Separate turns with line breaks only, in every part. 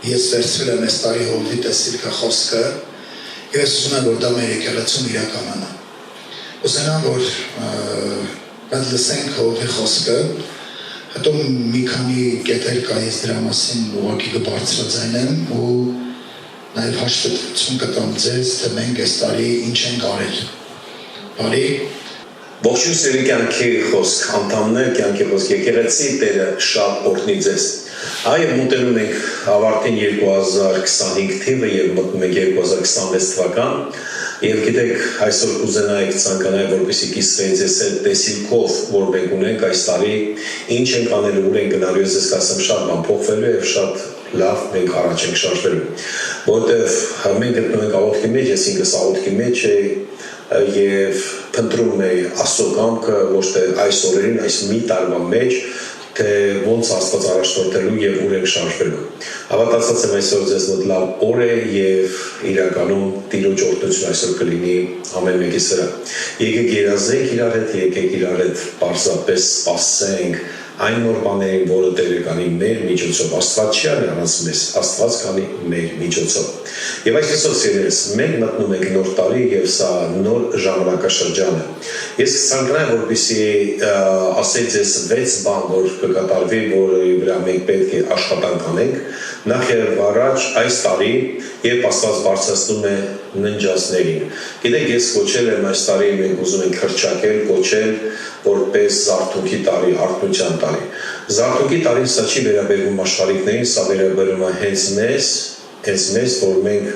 ես վերցրել եմ այս տարի հովվի տեսիլքը խոսքը եւ ես ուզում եմ որ դա մեր եկեղեցում իրականանա ուզենամ որ մենք լսենք հովվի խոսքը հետո մի քանի կետեր կա ես դրա մասին ուղղակի կբարձրաձայնեմ ու նաեւ հաշվետվություն կտամ ձեզ թե մենք այս տարի ինչ ենք արել բարի
Ողջույն սիրելի կյանքի խոսք, անդամներ կյանքի խոսք, եկեղեցի Տերը շատ օրհնի ձեզ։ Այո, մոտենում ենք ավարտին 2025 թիվը եւ մտնում ենք 2026 թվական։ Եվ գիտեք, այսօր կուզենայիք ցանկանալ որպեսզի կիսվեի ձեզ այդ տեսիլքով, որ մենք ունենք այս տարի, ինչ ենք անելու, ուր ենք գնալու, ես ասեմ շատ բան փոխվելու եւ շատ լավ մենք առաջ ենք շարժվելու։ Որտեւ մենք գտնվում ենք աղոթքի մեջ, ես ինքս աղոթքի մեջ եի եւ փնտրում էի Աստծո կամքը ոչ թե այս օրերին, այս մի տարվա մեջ, թե ոնց Աստված առաջնորդելու եւ ուր ենք շարժվելու։ Հավատացած եմ այսօր ձեզ մոտ լավ օր է եւ իրականում Տիրոջ օրհնություն այսօր կլինի ամեն մեկիս վրա։ Եկեք երազենք իրար հետ, եկեք իրար հետ պարզապես սպասենք այն նոր բաներին, որը Տերը կանի մեր միջոցով, Աստված չի անի առանց մեզ, Աստված կանի մեր միջոցով։ Եվ այսպեսով սիրելիներ, մենք մտնում ենք նոր տարի եւ սա նոր ժամանակաշրջան է։ Ես ցանկանում եմ որպեսզի ասել ձեզ 6 բան, որ կկատարվի, որի վրա մենք պետք է աշխատանք անենք։ Նախ եւ առաջ այս տարի, երբ Աստված բարձրացնում է ննջածներին։ Գիտեք, ես կոչել եմ այս տարի մենք ուզում ենք հրճակել, կոչել որպես զարթոնքի տարի, արթնության տարի։ Զարթոնքի տարին սա չի վերաբերվում աշխարհիկներին, սա վերաբերում է հենց մեզ, որ մենք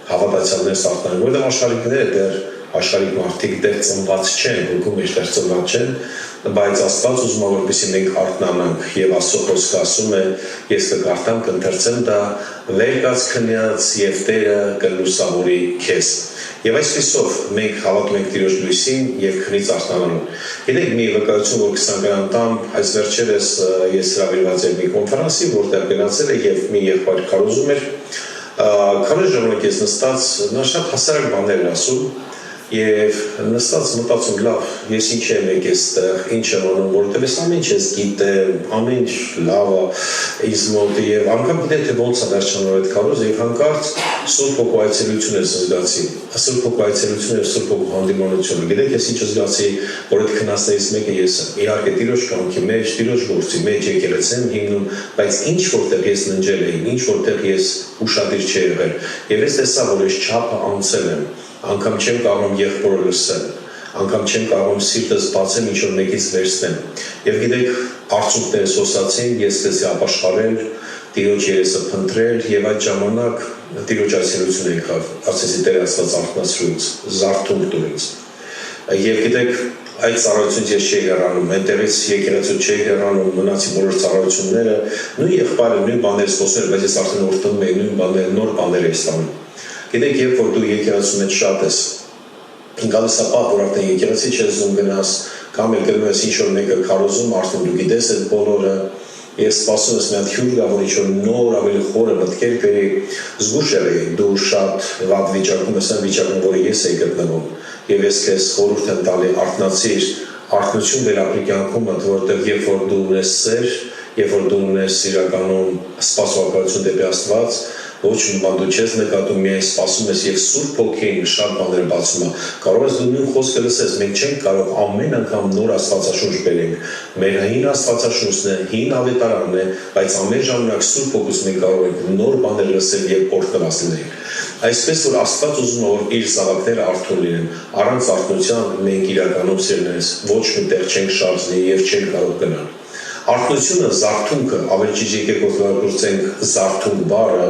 հավատացյալներ սարթանանք, որտեղ աշխարհիկները դեռ աշխարհիկ մարդիկ դեռ ծնված չեն, հոգու մեջ դեռ ծնված չեն, բայց Աստված ուզում է որպեսզի մենք արթնանանք եւ Աստծո խոսքը ասում է ես կկարդամ կընթերցեմ դա վեր կաց քնած եւ Տերը կլուսավորի քեզ եւ այսպեսով մենք հավատում ենք Տիրոջ լույսին եւ քնից արթնանալուն գիտեք մի վկայություն որ 20 տամ այս վերջերս ես հրավիրված եմ մի կոնֆերանսի որտեղ գնացել է եւ մի եղբայր քարոզում էր քանի ժամանակ ես նստած նա շատ հասարակ բաներ էր ասում Եվ նստած մտածում լավ, ես ինչ եմ եկել այստեղ, ինչ եմ անում, որովհետև ես ամեն ինչ ես գիտեմ, ամեն ինչ լավ է ինձ մոտ եւ անգամ գիտեմ թե ոնց է վերջանալ այդ քարոզը եւ հանկարծ Սուրբ Հոգու այցելություն ես զգացի։ Սուրբ Հոգու այցելությունը եւ Սուրբ Հոգու հանդիմանությունը։ Գիտեք ես ինչ զգացի, որ այդ քնածներից մեկը ես եմ։ Իհարկե Տիրոջ կամքի մեջ, Տիրոջ գործի մեջ եկեղեցին հիմնում, բայց ինչ որտեղ ես ննջել էի, ինչ որտեղ ես ուշադիր չի եղել։ Եվ ես տեսա, որ ես չափը անցել եմ անգամ չեմ կարող եղբորը լսել, անգամ չեմ կարող սիրտս բացեմ ինչ-որ մեկից վերցնեմ։ Եվ գիտեք, արցունքներս հոսացին, ես սկսեցի ապաշխարել, Տիրոջ երեսը փնտրել եւ այդ ժամանակ Տիրոջ այցելություն եկավ, ասեցի Տեր Աստված արթնացրուց, զարթոնք տուր ինձ։ Եվ գիտեք, այդ ծառայությունից ես չէի հեռանում, այնտեղից եկեղեցու չէի հեռանում, մնացի բոլոր ծառայությունները, նույն եղբայրը նույն բաներ խոսել, բայց ես արդեն օրհնում էի նույն բաներ, նոր բաներ էի ստանում։ Գիտեք, երբ որ դու եկեղեցու մեջ շատ ես, գալիս է պահ, որ արդեն եկեղեցի չես զում գնաս, կամ էլ գնում ես ինչ-որ մեկը քարոզում, արդեն դու գիտես այդ բոլորը, ես սպասում ես մի հատ հյուր գա, որ ինչ-որ նոր ավելի խորը մտքեր բերի, զգուշ եղի, դու շատ վատ վիճակում ես, այն վիճակում, որը ես էի գտնվում, եւ ես քեզ խորհուրդ եմ տալի արթնացիր, արթնություն վերապրի կյանքումդ, որովհետեւ երբ որ դու ունես սեր, երբ որ դու ունես իրականում սպասվածություն դեպի Աստված, ոչ մի բան դու չես նկատում, միայն սպասում ես եւ Սուրբ Հոգին շատ բաներ բացում է։ Կարող ես դու նույն խոսքը լսես, մենք չենք կարող ամեն անգամ նոր Աստվածաշունչ բերենք։ Մեր հին Աստվածաշունչն է, հին ավետարանն է, բայց ամեն ժամանակ Սուրբ Հոգուց մենք կարող ենք նոր բաներ լսել եւ օրհնված լինենք։ Այսպես որ Աստված ուզում է որ իր զավակները արթուն լինեն, առանց արթնության մենք իրականում սիրելիներս ոչ մի տեղ չենք շարժվի եւ չենք կարող գնալ։ Արթնությունը, զարթունքը, ավելի ճիշտ եկեք օգտագործենք զարթունք բառը,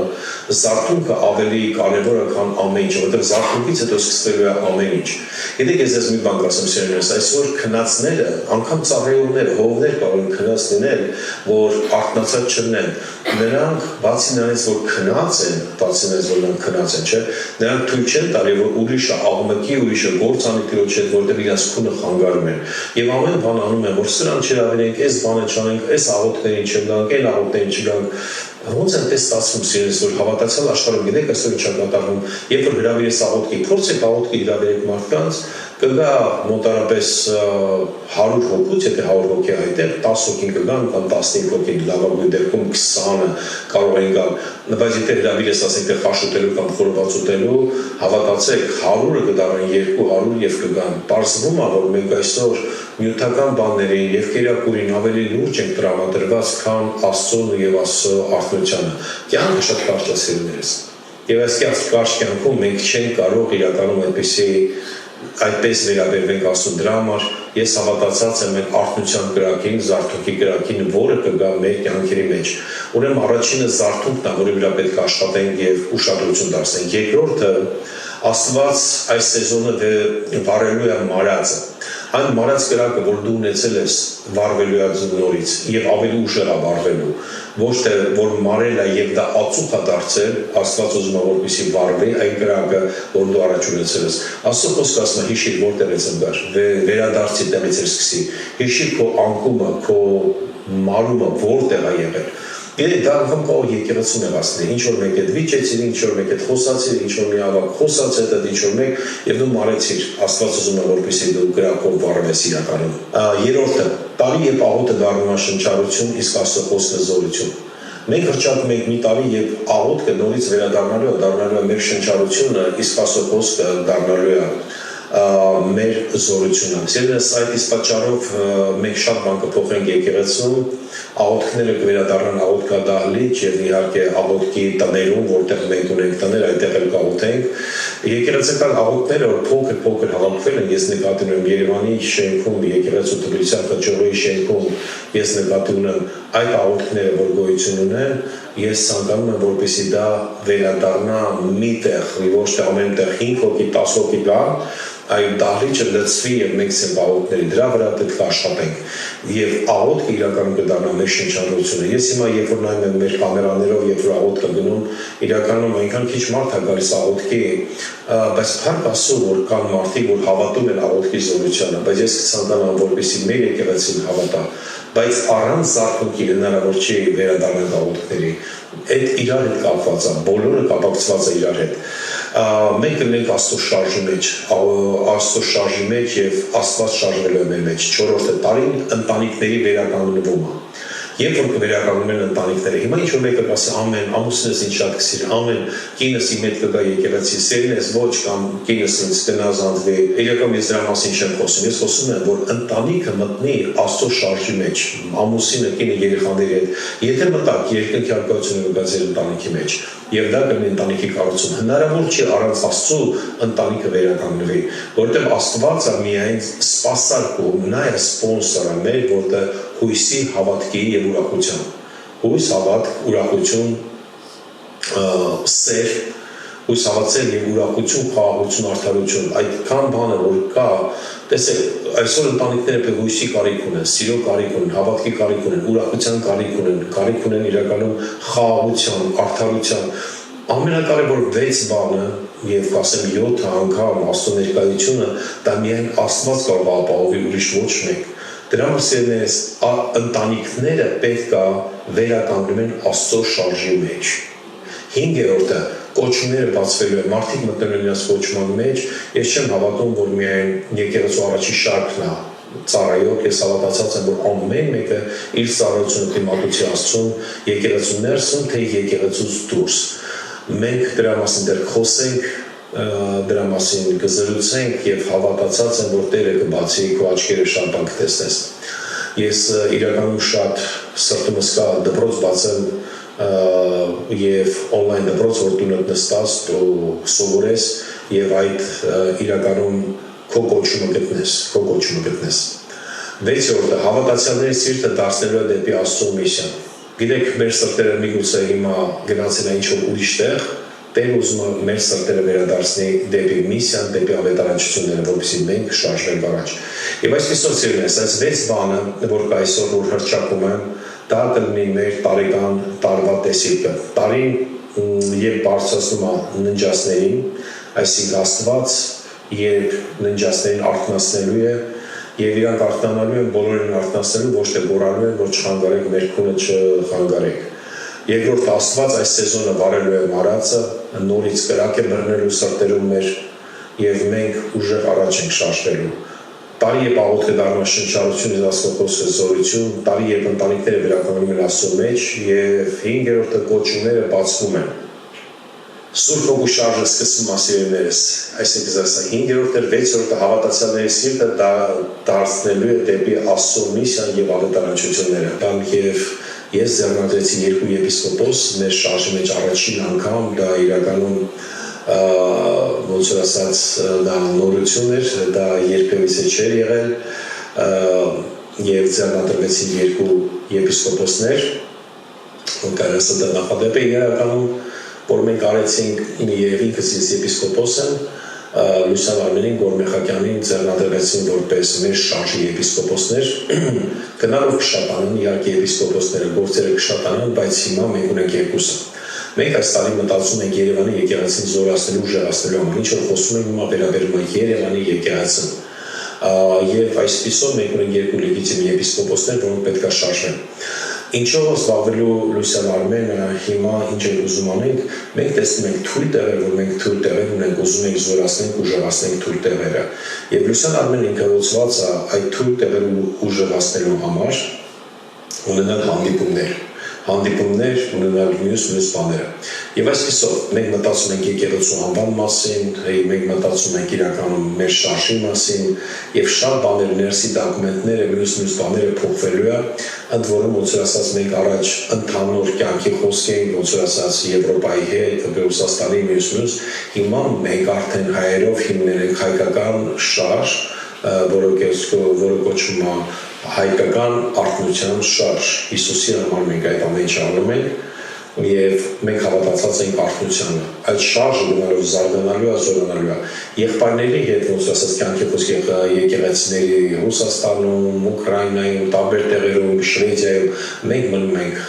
զարթունքը ավելի կարևոր է, քան ամեն ինչ, որովհետև զարթունքից հետո սկսվելու է ամեն ինչ։ Գիտեք, ես ձեզ մի բան կասեմ սիրելիներս, այսօր քնածները, անգամ ծառայողները, հովներ կարող են քնած լինել, որ արթնացած չլինեն։ Նրանք բացի նրանից, որ քնած են, բացի նրանից, որ նրանք քնած են, չէ, նրանք թույլ չեն տալի, որ ուրիշը աղմկի, ուրիշը գործանի Տիրոջ հետ, որտեղ իրաց քունը խանգարում են։ Եվ ամեն բան անում են, որ սրան չհրավիրենք, այս բանը չանենք, այս աղոթքներին չգանք, այն աղոթքներին չգանք։ Ոնց այնպես ստացվում սիրելիս, որ հավատացյալ աշխարհում գիտեք այսօր ինչ է կատարվում, երբ որ հրավիրես աղոթքի, փորձեք աղոթքի հրավիրեք մարդկանց, կգա մոտարապես 100 հոգուց, եթե 100 հոգի այդտեղ 10 հոգին կգան կամ 15 հոգին լավագույն դեպքում 20-ը կարող են գալ, բայց եթե հրավիրես ասենք թե խաշուտելու կամ խորոված ուտելու, հավատացեք 100-ը կդառնան 200 եւ կգան։ Պարզվում է, որ մենք այսօր նյութական բաներին եւ կերակուրին ավելի լուրջ ենք տրամադրված, քան Աստծուն եւ Աստծո արթնությանը։ Կյանքը շատ կարճ է սիրելիներս։ Եվ այս կարճ կյանքում մենք չենք կարող իրականում այդպես վերաբերվենք Աստծուն, դրա համար ես հավատացած եմ մեր արթնության կրակին, զարթոնքի կրակին, որը կգա մեր կյանքերի մեջ։ Ուրեմն առաջինը զարթոնքն է, որի վրա պետք է աշխատենք եւ ուշադրություն դարձնենք։ Երկրորդը Աստված այս սեզոնը վառելու է մարածը։ Այն մարած կրակը, որ դու ունեցել ես վառվելու է նորից եւ ավելի ուշ է վառվելու, ոչ թե որ մարել է եւ դա ածուխ է դարձել, Աստված ուզում է որպեսզի վառվի այն կրակը, որ դու առաջ ունեցել ես։ Աստծո խոսքը ասում է՝ հիշիր որտեղ ես ընկար, վերադարձի տեղից էր սկսի։ Հիշիր քո անկումը, քո մարումը որտեղ է եղել։ Երեք դա անգամ կարող եկեղեցու նեղացնել, ինչ որ մեկ հետ վիճեցիր, ինչ որ մեկ հետ խոսացիր, ինչ որ մի ավակ խոսացել այդ ինչ որ մեկ եւ դու մարեցիր, Աստված ուզում է որպեսզի դու գրակով վառվես իրականում։ Երրորդը, տարի եւ աղոթը դառնում է շնչառություն, իսկ Աստծո խոսքը զորություն։ Մենք հրճակում ենք մի տարի եւ աղոթքը նորից դառնալու է մեր շնչառությունը, իսկ Աստծո խոսքը դառնալու է մեր զորությունը։ Սիրելիներս, այդ իսկ պատճառով մենք շատ բան կփոխենք եկեղեցում, աղոթքները կվերադառնան աղոթքադահլիճ եւ իհարկե աղոթքի տներում, որտեղ մենք ունենք տներ, այդտեղ էլ կաղոթենք։ Եկեղեցական աղոթքները, որ փոքր հավաքվել են, ես նկատի ունեմ Երևանի շենքում, եկեղեցու Տբիլիսյան խաչողի շենքում, ես նկատի ունեմ այդ աղոթքները, որ գոյություն ունեն, ես ցանկանում եմ, որպեսզի դա վերադառնա մի տեղ, ոչ թե ամեն տեղ 5 հոգի, 10 հոգի գա, այլ դահլիճը լցվի եւ մենք ցենք աղոթքների դրա վրա պետք է աշխատենք եւ աղոթքը իրականում կդառնա մեր շնչառությունը։ Ես հիմա երբ որ նայում եմ մեր կամերաներով, երբ որ աղոթքը գնում, իրականում այնքան քիչ մարդ է գալիս աղոթքի, բայց փառք Աստծո, որ կան մարդիկ, որ հավատում են աղոթքի զորությանը, բայց ես կցանկանամ, որպեսզի մեր եկեղեցին հավատա, բայց առանց զարթոնքի հնարավոր չի վերադառնալ աղոթքների։ Այդ իրար հետ կապված է, բոլորը կապակցված է իրար հետ։ Մենք ունենք Աստծո շարժի մեջ եւ Աստված շարժվելու է մեր մեջ։ Չորրորդը տարին ընտանիքների վերականգնումը։ Երբ որ կվերականգնվում են ընտանիքները, հիմա ինչ որ մեկը կասի ամեն, ամուսինս ինձ շատ կսիր, ամեն, կինս իմ հետ կգա եկեղեցի, սերինես ոչ կամ կինս ինձ կնազանդվի։ Իրական ես դրա մասին չեմ խոսում, ես խոսում եմ, որ ընտանիքը մտնի Աստծո շարժի մեջ, ամուսինը, կինը, երեխաների հետ։ Եթե մտակ երկնքի արկայությունը կգա ձեր ընտանիքի մեջ, եւ դա կլինի ընտանիքի կառուցում, հնարավոր չի առանց Աստծո ընտանիքը վերականգնվի, որովհետեւ Աստված է միայն սպասարկում, նա է սպոնսորը մեր, որտեղ հույսի, հավատքի եւ ուրախության։ Հույս, հավատք, ուրախություն, սեր, հույս, հավատքեր եւ ուրախություն, խաղաղություն, արդարություն, այդքան բանը որ կա, տեսեք, այսօր ընտանիքները պետք է հույսի կարիք ունեն, սիրո կարիք ունեն, հավատքի կարիք ունեն, ուրախության կարիք ունեն իրականում խաղաղության, արդարության։ Ամենակարևոր 6 բանը եւ կասեմ 7 անգամ Աստծո ներկայությունը, դա միայն Աստված կարող է ապահովի, ուրիշ ոչ մեկ։ Դրա համար սիրելիներս, ընտանիքները պետք է վերականգնվեն են Աստծո շարժի մեջ։ 5-րդը կոչումները բացվելու են, մարդիկ մտնում են իրենց կոչման մեջ, ես չեմ հավատում, որ միայն եկեղեցու առաջի շարքն է ծառայող, ես հավատացած եմ, որ ամեն մեկը իր ծառայությունը դիմադրի Աստծուն, եկեղեցու ներսում, թե եկեղեցուց դուրս։ Մենք դրա մասին դեռ խոսենք, դրա մասին կզրուցենք եւ հավատացած եմ, որ Տերը կբացի քո աչքերը շատ բան կտեսնես։ Ես իրականում շատ սրտումս կա դպրոց բացեմ եւ on-line դպրոց, որ դու նստած ու սովորես եւ այդ իրականում քո կոչումը գտնես։ 6-րդը հավատացյալների սիրտը դարձնելու է դեպի Աստծո միսիան։ Գիտեք, մեր սրտերը միգուցե հիմա գնացել են ինչ-որ ուրիշ տեղ, Տերը ուզում է մեր սրտերը վերադարձնի դեպի միսիան, դեպի ավետարանչությունները, որովհետեւ մենք շարժվենք առաջ։ Եվ այսպեսով սիրելիներս, այս 6 բանը, որ այսօր որ հրճակում եմ, դա կլինի մեր տարեկան տարվա տեսիլքը։ Տարին երբ բարձրացնում է ննջասներին, այսինքն Աստված երբ ննջասներին արթնացնելու է, եւ իրանք արթնանալու են, բոլորին արթնացնելու, ոչ թե գոռալու են, որ չխանգարեք, մեր քունը չխանգարեք։ Երկրորդ Աստված այս սեզոնը վարելու է մարածը, նորից կրակ է բռնելու սրտերում մեր եւ մենք ուժեղ առաջ ենք շարժվելու։ Տարի երբ աղոթքը դառնա շնչառություն, Աստծո զորություն, տարի երբ ընտանիքները վերականգնում են Աստծո մեջ եւ 5-րդը կոչումները բացվում են։ Սուրբ Հոգու շարժը սկսվում ասիրներս, այսինքն ասա 5-րդը, 6-րդը հավատացյալների սիրտը դարձնելու է դեպի Աստծո միսիան եւ ավետարանչությունները։ Կամ եւ ես ձեռնադրեցի 2 եպիսկոպոս մեր շարժի մեջ առաջին անգամ, դա իրականում ոնց որ ասած դա նորություն էր, դա երբևիցե չէր եղել եւ ձեռնադրվեցին 2 եպիսկոպոսներ, ոնց դա նախադեպ է իրականում, որ մենք արեցինք եւ ինքս ես եպիսկոպոս եմ, Լուսան Արմենին Գորմեխակյանին ձեռնադրվեցին որպես մեր շարժի եպիսկոպոսներ, գնալով կշատանան, իհարկե եպիսկոպոսները գործերը կշատանան, բայց հիմա մենք ունենք երկուսը։ Մենք այս տարի մտածում ենք Երևանի եկեղեցին զորացնելու, ուժեղացնելու համար, ինչ որ խոսում ենք հիմա վերաբերում է Երևանի եկեղեցին։ Եվ այսպիսով մենք ունենք 2 լեգիտիմ եպիսկոպոսներ, որոնք պետք է շարժվեն։ Ինչով զբաղվելու Լուսան Արմենը հիմա ինչ ենք ուզում անենք, մենք տեսնում ենք թույլ տեղեր, որ մենք թույլ տեղեր ունենք, ուզում ենք զորացնենք, ուժեղացնենք թույլ տեղերը։ Եվ Լուսան Արմենը ինքը ուզված է այդ թույլ տեղերը ուժեղացնելու համար ունենալ հանդիպումներ ունենալ մյուս բաները։ Եվ այսպիսով մենք մտածում ենք եկեղեցու անվան մասին, մենք մտածում ենք իրականում մեր շարժի մասին եւ շատ բաներ ներսի դոկումենտները, մյուս բաները փոխվելու է, ընդ որում ոնց որ ասած մենք առաջ ընդհանուր կյանքի խոսք ենք, ոնց որ ասած Եվրոպայի հետ, Ռուսաստանի մյուս, հիմա մենք արդեն հայերով հիմնել ենք հայկական շարժ, որը կոչվում է հայկական արթնության շարժ, Հիսուսի համար մենք այդ ամենը անում ենք եւ մենք հավատացած ենք արթնությանը։ Այդ շարժը գնալով զարգանալու է, զորանալու է։ Եղբայրների հետ ոնց ասած կյանքի խոսք եկեղեցիների Ռուսաստանում, Ուկրաինայում, տարբեր տեղերում, Շվեդիայում մենք մնում ենք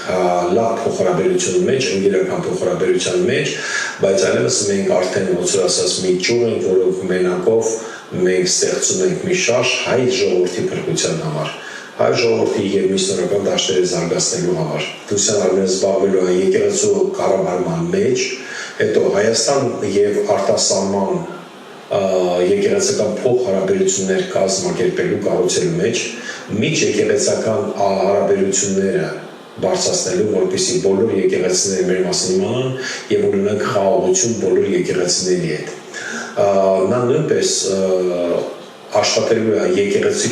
լավ փոխհարաբերության մեջ, ընկերական փոխհարաբերության մեջ, բայց այլևս մենք արդեն ոնց ասած մի ճյուղ ենք, որով մենակով մենք ստեղծում ենք մի շարժ հայ ժողովրդի փրկության համար, հայ ժողովրդի եւ միսիոնական դաշտերը զարգացնելու համար։ Լուսան Արմենը զբաղվելու է եկեղեցու կառավարման մեջ, հետո Հայաստան եւ արտասահման եկեղեցական փոխհարաբերություններ կազմակերպելու կառուցելու մեջ, միջեկեղեցական հարաբերությունները բարձրացնելու, որպեսզի բոլոր եկեղեցիները մեր մասին իմանան եւ ունենան խաղաղություն բոլոր եկեղեցիների հետ։ Նա նույնպես աշխատելու է եկեղեցի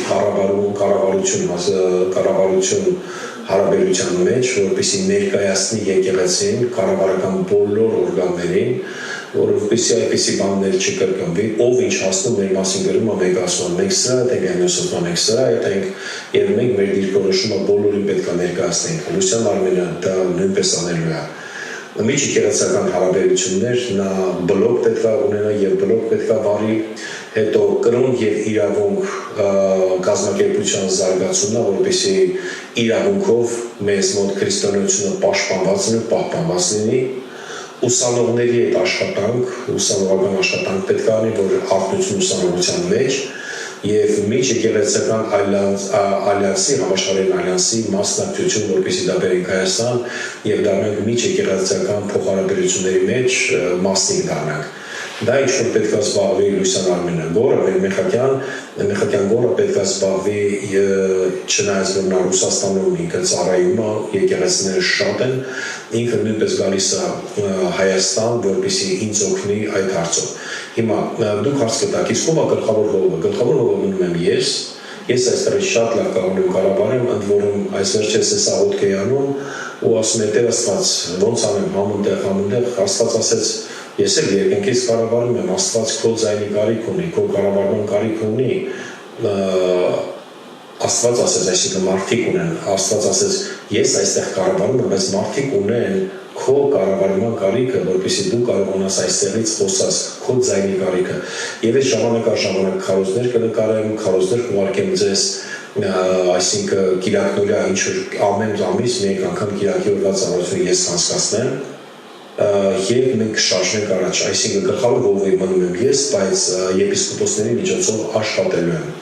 կառավարություն հարաբերության մեջ, որպեսզի ներկայացնի եկեղեցին կառավարական բոլոր օրգաններին, որովհետեւ այդպիսի բաներ չկրկնվի, ով ինչ հասնում մեր մասին գրում է, մենք ասում ենք սրա, մենք սրա, եւ մենք մեր դիրքորոշումը բոլորին պետք է ներկայացնենք։ Լուսան Արմենը դա նույնպես անելու է։ Միջեկեղեցական հարաբերություններ, նա բլոկ պետք է ունենա եւ բլոկ պետք է վարի, հետո կրոն եւ իրավունք կազմակերպության զարգացումն է, որպեսզի իրավունքով մեզ մոտ քրիստոնեությունը պահպանված լինի, ուսանողների հետ աշխատանք, ուսանողական աշխատանք պետք է անի, որ արթնություն ուսանողության մեջ եւ միջեկեղեցական ալյանսի, համաշխարհային ալյանսի մասնակցություն, որպեսզի դա բերենք Հայաստան եւ դառնանք միջեկեղեցական փոխհարաբերությունների մեջ մասնիկ դառնանք։ Դա ինչ որ պետք է զբաղվի Լուսան Արմենը, Գորը, Մեխակյան Գորը պետք է զբաղվի, չնայած որ նա Ռուսաստանում ինքը ծառայում է, եկեղեցիները շատ են, ինքը նույնպես գալիս է Հայաստան, որպեսզի ինձ օգնի այդ հարցով։ Հիմա դուք հարց կտաք, իսկ ով է գլխավոր հողը։ Գլխավոր հողը մնում եմ ես այստեղ շատ լավ կանոնում Ղարաբաղում, ընդ որում այս վերջերս ես աղոթք էի անում ու ասում եմ Տեր Աստված, ոնց անեմ համընդեղ, Աստված ասեց ես էլ երկնքից կառավարում եմ, Աստված քո ձայնի կարիք ունի, քո կառավարման կարիք ունի, Աստված ասեց, այսինքն մարդիկ ունեն, Աստված ասեց, ես այստեղ կառավարում եմ, բայց մարդիկ ունեն քո կառավարման կարիքը, որպեսզի դու կարողանաս այստեղից խոսած քո ձայնի կարիքը։ Եվ այս ժամանակ քարոզներ կնկարեմ, քարոզներ կուղարկեմ ձեզ, այսինքն կիրակնորյա ինչ որ ամեն ամիս մեկ անգամ կիրակի օրվա ծառայություն ես անցկացնեմ եւ մենք կշարժենք առաջ, այսինքն գլխավոր հողի մնում եմ ես, բայց եպիսկոպոսների միջոցով աշխատելու եմ։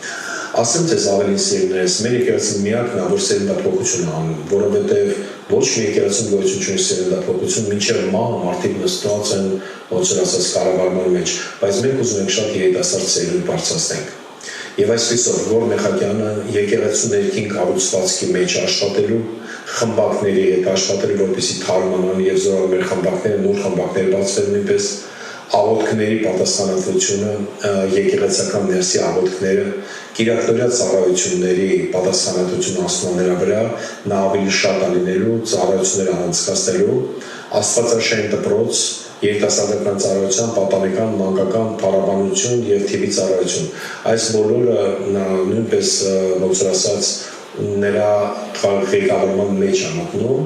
Ասեմ ձեզ ավելին սիրուներս, մեր եկեղեցին միակն է, որ սերնդափոխություն անում, որովհետեւ Ոչ մի եկեղեցում գոյություն չունի սերնդափոխություն, մինչև մահը մարդիկ նստած են ոնց որ ասած կառավարման մեջ, բայց մենք ուզում ենք շատ երիտասարդ սերունդ բարձրացնենք։ Եվ այսպիսով, որ Մեխակյանը եկեղեցու ներքին կառուցվածքի մեջ աշխատելու, խմբակների հետ աշխատելու, որպեսզի թարմանան եւ զորալ մեր խմբակները, նոր խմբակներ բացվեն նույնպես, աղոթքների պատասխանատվությունը, եկեղեցական ներսի աղոթքները, կիրակնորյա ծառայությունների պատասխանատվությունը անցնող նրա վրա, նա ավելի շատ լինելու, ծառայություններ անցկացնելու, աստվածաշեն դպրոց, երիտասարդական ծառայության, պատանեկան, մանկական փառաբանություն եւ TV ծառայություն։ Այս բոլորը նույնպես ոնց որ ասած նրա ղեկավարման մեջ է մտնում։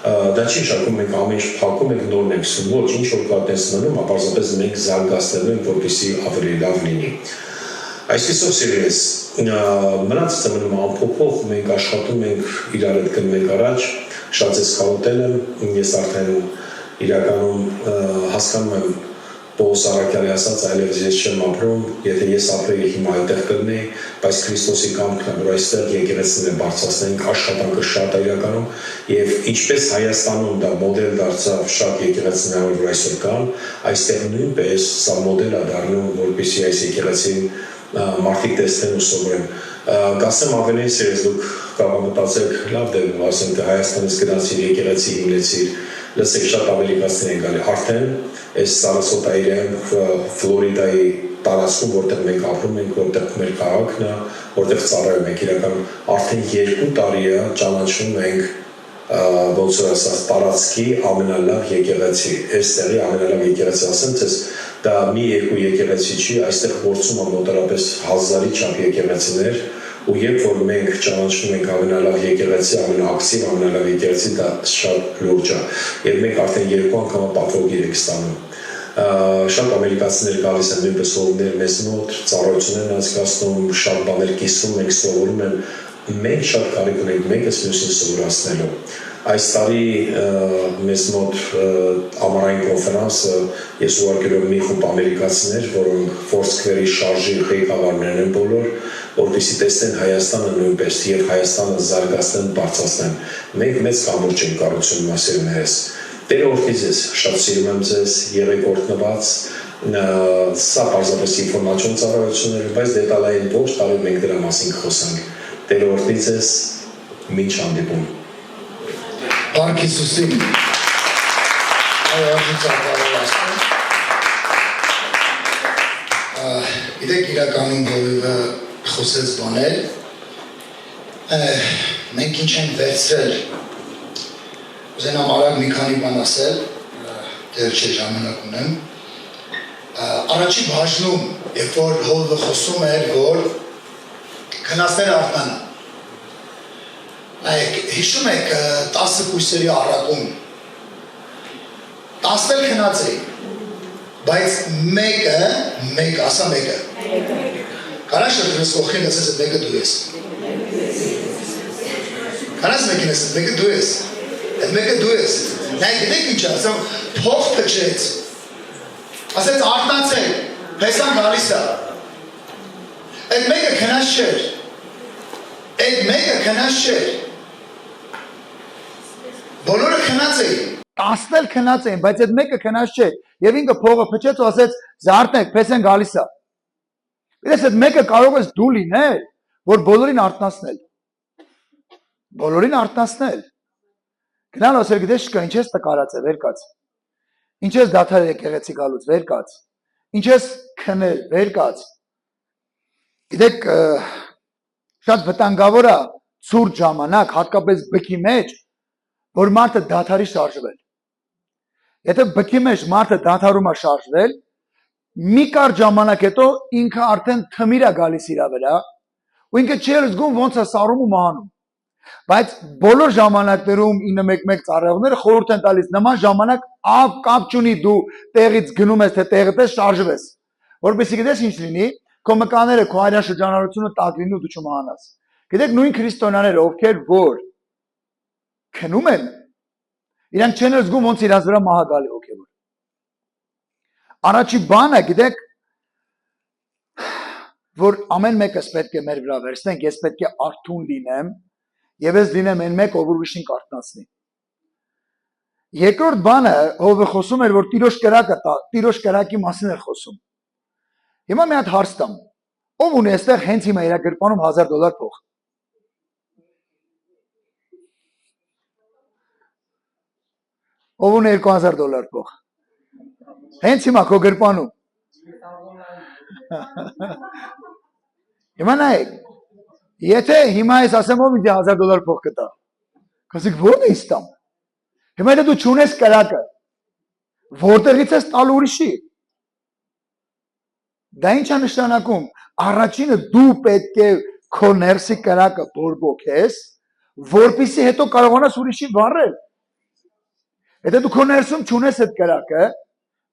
Դա չի շարքում մենք ամեն ինչ փակում ենք նորն ենք սում, ոչ ինչ որ կա տեսնելու, ապարզապես մենք զարգացնելու ենք, որպեսզի ավելի լավ լինի։ Այսպիսով սիրելիս, մնացածը մնում ամփոփող մենք աշխատում ենք իրար հետ գնում ենք առաջ, շատ ես քավոտել եմ, ես արդեն իրականում հասկանում եմ Պողոս Արաքյալի ասած այլևս ես չեմ ապրում, եթե ես ապրեի հիմա այդտեղ կլինեի, բայց Քրիստոսի կամքն է, որ այստեղ եկեղեցիները բարձրացնենք, աշխատանքը շատ է իրականում, եւ ինչպես Հայաստանում դա մոդել դարձավ շատ եկեղեցիներ, որ այսօր կան, այստեղ նույնպես սա մոդել է դառնում, որպեսզի այս եկեղեցին մարդիկ տեսնեն ու սովորեն։ Կասեմ ավելի սիրես դուք կարող մտածեք, լավ դե ասենք Հայաստանից գնացիր եկեղեցի հիմնեցիր, լսեք շատ ամերիկացիներ են գալի, արդեն այս Սարասոտայրյան Ֆլորիդայի տարածքում, որտեղ մենք ապրում ենք, որտեղ մեր քաղաքն է, որտեղ ծառայում ենք, իրականում արդեն 2 տարի է ճանաչում ենք ոնց որ ասած տարածքի ամենալավ եկեղեցի, այս տեղի ամենալավ եկեղեցի, ասեմ ցես դա մի երկու եկեղեցի չի, այստեղ գործում է մոտավորապես 1000-ի չափ եկեղեցիներ, ու երբ որ մենք ճանաչում ենք ամենալավ եկեղեցի, ամենաակտիվ ամենալավ եկեղեցի, դա շատ լուրջ է, եւ մենք արդեն 2 անգամ պատվոգիր ենք ստանում։ Շատ ամերիկացիներ գալիս են նույնպես հողներ մեզ մոտ, ծառայություններ անցկացնում, շատ բաներ կիսում ենք, սովորում են, մենք շատ կարիք ունենք մեկս մյուսին սովորացնելու։ Այս տարի մեզ մոտ ամառային կոնֆերանսը ես ուղարկել եմ մի խումբ ամերիկացիներ, որոնք Foursquare-ի շարժի ղեկավարներն են բոլոր, որպեսզի տեսնեն Հայաստանը նույնպես եւ Հայաստանը զարգացնեն, բարձրացնեն։ Մենք մեծ կամուրջ ենք կառուցում մասերներս։ Տերը օրհնի ձեզ, շատ սիրում եմ ձեզ, եղեք օրհնված, սա պարզապես ինֆորմացիոն ծառայություններ է, բայց դետալային ոչ տարի մենք դրա մասին կխոսենք։ Տերը օրհնի ձեզ, մինչ հանդիպում։
Բարք Հիսուսին, այո, ասում։ Գիտեք իրականում հովիվը խոսեց բաներ, մենք ինչ ենք վերցրել, ուզենամ արագ մի քանի բան ասել, դեռ չէ ժամանակ ունեմ, առաջի բաժնում, երբ որ հովիվը խոսում էր, որ քնասները արթնանան, հիշում եք 10 կույսերի առակում, 10 էլ քնած էի, բայց մեկ, ասա մեկը, կարաշ դրս կողքին ասես այդ մեկը դու ես, կարաս մեկին ես, այդ մեկը դու ես, այդ մեկը դու ես, նայ գնեք ինչ ասեմ, փող փչեց, ասեց արթնացել, փեսան գալիս է, այդ մեկը քնած չէր, այդ մեկը քնած չէր, բոլորը քնած էին, 10 էլ քնած էին, բայց այդ մեկը քնած չէր, եւ ինքը փողը փչեց ու ասեց զարթնեք, փեսեն գալիս է։ Գիտես այդ մեկը կարող ես դու լինել, որ բոլորին արթնացնել։ Բոլորին արթնացնել։ Գնալ ասել գիտես չկա, ինչ ես տկարած է, վեր կաց։ Ինչ ես դադար եկեղեցի գալուց, վեր կաց։ Ինչ ես քնել, վեր կաց։ Գիտեք շատ վտանգավոր է ցուրտ ժամանակ, հատկապես բքի մեջ, որ մարդը դադարի շարժվել։ Եթե բքի մեջ մարդը դադարում է շարժվել, մի կարճ ժամանակ հետո ինքը արդեն թմիր է գալիս իր վրա, ու ինքը չի զգում ոնց է սառում ու մահանում։ Բայց բոլոր ժամանակներում 911 ծառայողները խորհուրդ են տալիս նման ժամանակ կապ չունի դու տեղից գնում ես թե տեղդ ես շարժվես, որպեսզի գիտես ինչ լինի, քո մկաները, քո արյան շրջանառությունը տակ լինի ու դու չմահանաս։ Գիտեք նույն քրիստոնյաները, ովքեր որ քնում են, իրանք չեն զգում ոնց իրաց վրա մահ գալի հոգևոր։ Առաջի բանը, գիտեք, որ ամեն մեկս պետք է մեր վրա վերցնենք, ես պետք է արթուն լինեմ, եւ ես լինեմ այն մեկ, ով ուրիշին կարթնացնի։
Երկրորդ բանը, ով խոսում էր, որ տիրոջ կրակի մասին էր խոսում։ Հիմա մի հատ հարց տամ։ Ով ունի այստեղ հենց հիմա իր գրպանում $1000 փող։ Ով ունի $2000 փող։ Հենց հիմա քո գրպանում։ Հիմա նայեք։ Եթե հիմա ես ասեմ ով ինձ $1000 փող կտա։ Կասեք ո՞րն է ստամ։ Հիմա եթե դու չունես կրակը, որտեղից ես տալու ուրիշի։ Դա ինչ է նշանակում։ Առաջինը դու պետք է քո ներսի կրակը բորբոքես, որպեսզի հետո կարողանաս ուրիշի վառել։ Եթե դու քո ներսում չունես այդ կրակը,